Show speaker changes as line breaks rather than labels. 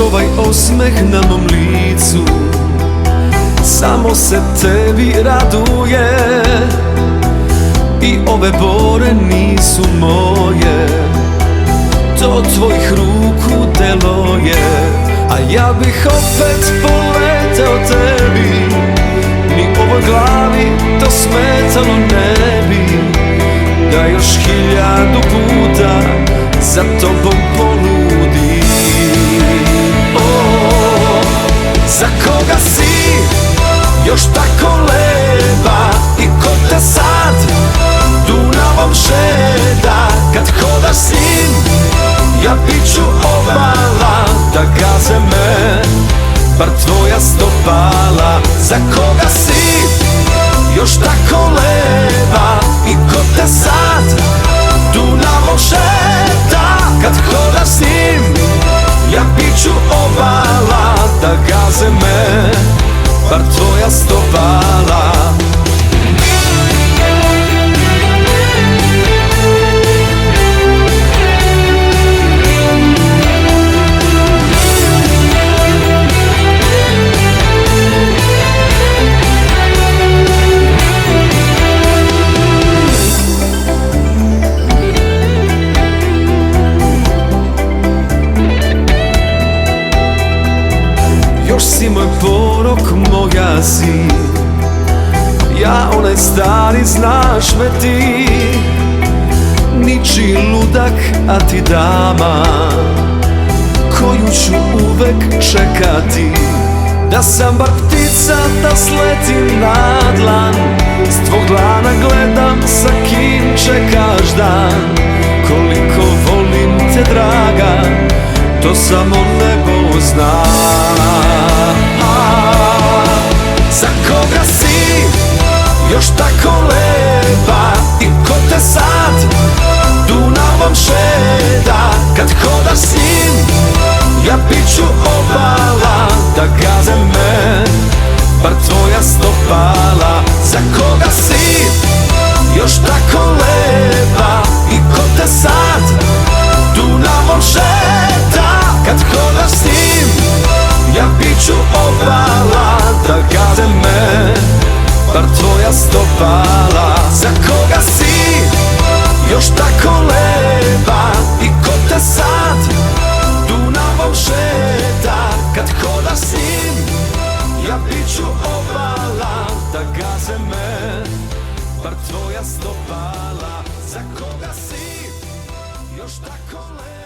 ovaj osmeh na mom licu, samo se tebi raduje. I ove bore nisu moje, to tvojih ruku delo je. A ja bih opet poleteo tebi, ni ovoj glavi to smetalo ne bi, da još 1000 puta za tobom poludi. Za koga si još tako lepa i ko te sad Dunavom šeta? Kad hodaš s njim ja biću obala, da gaze me bar tvoja stopala. Za koga si još tako lepa i ko te sad Dunavom šeta? Kad hodaš s njim ja biću obala, da gaze me bar tvoja stopala. Još si moj porok, moja si, ja onaj stari, znaš me ti. Ničiji ludak, a ti dama, koju ću uvek čekati. Da sam bar ptica, da sletim na dlan, s tvog dlana gledam sa kim čekaš dan. Koliko volim te, draga, to samo nebo zna. Za koga si još tako lepa i ko te sad Dunavom šeta? Kad hodaš s njim ja biću obala, da gaze me bar tvoja stopala. Za koga si još tako lepa i ko te sad Dunavom šeta? Kad hodaš s njim ja biću obala, da gaze me bar tvoja stopala. Za koga si još tako lepa i ko te sad Dunavom šeta? Kad hodaš s njim ja biću obala, da gaze me bar tvoja stopala. Za koga si još tako lepa?